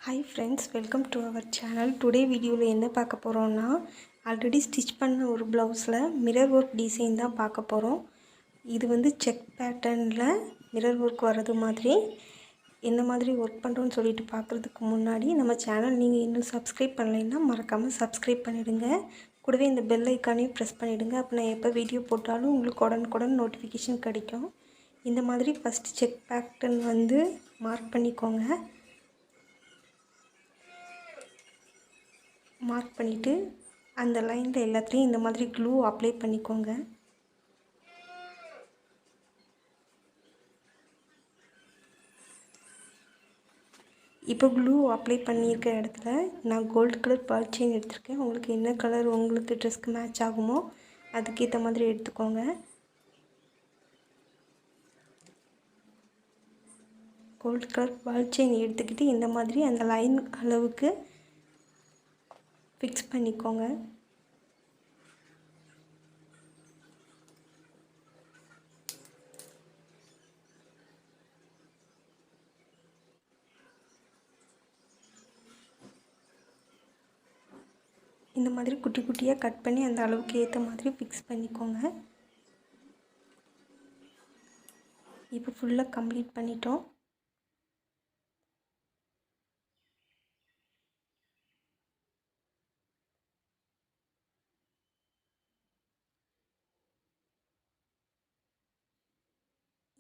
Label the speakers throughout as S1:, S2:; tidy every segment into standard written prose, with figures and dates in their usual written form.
S1: Hi friends, welcome to our channel. Today video la enna paaka poromna already stitch panna oru blouse la mirror work design da paaka porom. Idu vandu check pattern la mirror work varadhu madri enna madri work pandrom solittu paakradhukku munnadi nama channel neenga innum subscribe pannalena marakama subscribe pannidunga. கூடவே இந்த bell icon press பண்ணிடுங்க. அப்ப நான் எப்ப video போட்டாலும் உங்களுக்கு உடனுக்குடன் notification கிடைக்கும். இந்த மாதிரி first check pattern வந்து மார்க் பண்ணிக்கோங்க. மார்க் பண்ணிட்டு அந்த லைன்ல எல்லாத்தையும் இந்த மாதிரி glue அப்ளை பண்ணிக்கோங்க. இப்போ glue அப்ளை பண்ணியிருக்க இடத்துல நான் கோல்ட் கலர் பால் செயின் எடுத்துர்க்கேன். உங்களுக்கு என்ன கலர் உங்களுக்கு ட்ரெஸ்க்கு மேட்ச் ஆகுமோ அதுக்கு ஏத்த மாதிரி எடுத்துக்கோங்க. கோல்ட் கலர் பால் செயின் எடுத்துக்கிட்டு இந்த மாதிரி அந்த லைன் அளவுக்கு ஃபிக்ஸ் பண்ணிக்கோங்க. இந்த மாதிரி குட்டி குட்டியா கட் பண்ணி அந்த அளவுக்கு ஏத்த மாதிரி ஃபிக்ஸ் பண்ணிக்கோங்க. இப்போ ஃபுல்லா கம்ப்ளீட் பண்ணிட்டோம்.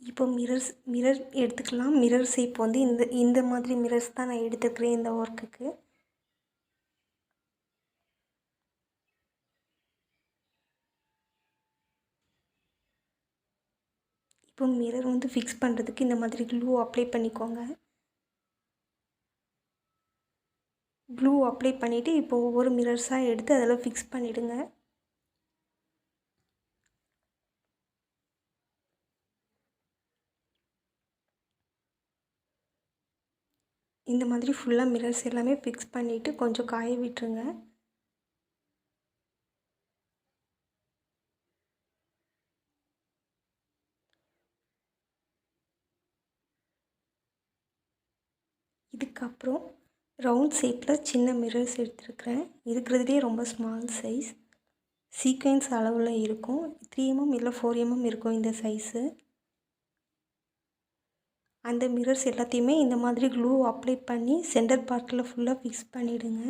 S1: இப்போ மிரர் எடுத்துக்கலாம். மிரர் ஷேப் வந்து இந்த மாதிரி மிரர்ஸ் தான் நான் எடுத்துக்கிறேன் இந்த வர்க்குக்கு. இப்போ மிரர் வந்து ஃபிக்ஸ் பண்றதுக்கு இந்த மாதிரி glue அப்ளை பண்ணிக்கோங்க. glue அப்ளை பண்ணிட்டு இப்போ ஒவ்வொரு மிரர்ஸா எடுத்து அதல ஃபிக்ஸ் பண்ணிடுங்க. இந்த மாதிரி ஃபுல்லா மிரர்ஸ் எல்லாமே ஃபிக்ஸ் பண்ணிட்டு கொஞ்சம் காய விட்டுருங்க. இதுக்கு அப்புறம் ரவுண்ட் ஷேப்ல சின்ன மிரர்ஸ் எடுத்துர்க்கேன். இருக்குறதுலயே ரொம்ப ஸ்மால் சைஸ். சீக்வென்ஸ் அளவுல இருக்கும். 3 mm இல்ல 4 mm இருக்கும் இந்த சைஸ். அந்த மிரர்ஸ் எல்லாத்தையுமே இந்த மாதிரி glue அப்ளை பண்ணி சென்டர் பார்ட்ல ஃபுல்லா ஃபிக்ஸ் பண்ணிடுங்க.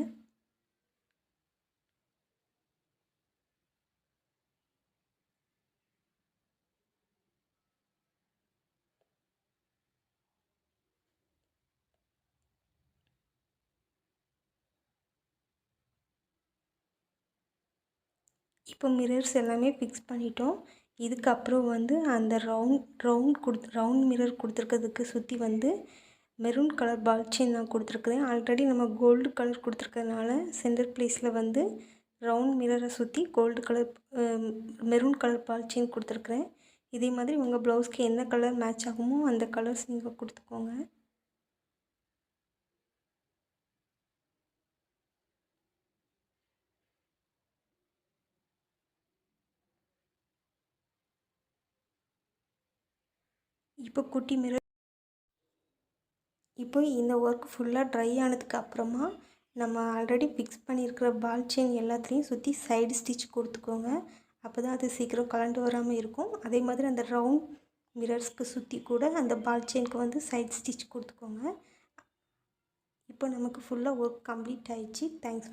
S1: இப்போ மிரர்ஸ் எல்லாமே ஃபிக்ஸ் பண்ணிட்டோம். இதுக்கு அப்புறம் வந்து அந்த ரவுண்ட் மிரர் கொடுத்திருக்கிறதுக்கு சுத்தி வந்து மெரூன் கலர் பால் செயின் நான் கொடுத்திருக்கேன். ஆல்ரெடி நம்ம கோல்ட் கலர் கொடுத்திருக்கிறதுனால சென்டர் பிளேஸ்ல வந்து ரவுண்ட் மிரரை சுத்தி gold colour maroon colour ball chain கொடுத்திருக்கேன். இதே மாதிரி உங்க ப்ளவுஸ்க்கு என்ன கலர் மேட்ச் ஆகுமோ அந்த கலர்ஸ் நீங்க கொடுத்துக்கோங்க. இப்போ குட்டி மிரர் இப்போ இந்த வர்க் ஃபுல்லா ட்ரை ஆனதுக்கு அப்புறமா நம்ம ஆல்ரெடி ஃபிக்ஸ் பண்ணியிருக்கிற பால் செயின் எல்லாத்தையும் சுத்தி சைடு ஸ்டிட்ச் கொடுத்துக்கோங்க. அப்பதான் அது சீக்கிரம் கலண்டு வராம இருக்கும். அதே மாதிரி அந்த ரவுண்ட் மிரர்ஸ்க்கு சுத்தி கூட அந்த பால் செயின்க்கு வந்து சைடு ஸ்டிட்ச் கொடுத்துக்கோங்க. இப்போ நமக்கு ஃபுல்லா வர்க் கம்ப்ளீட் ஆயிடுச்சு. தேங்க்ஸ்.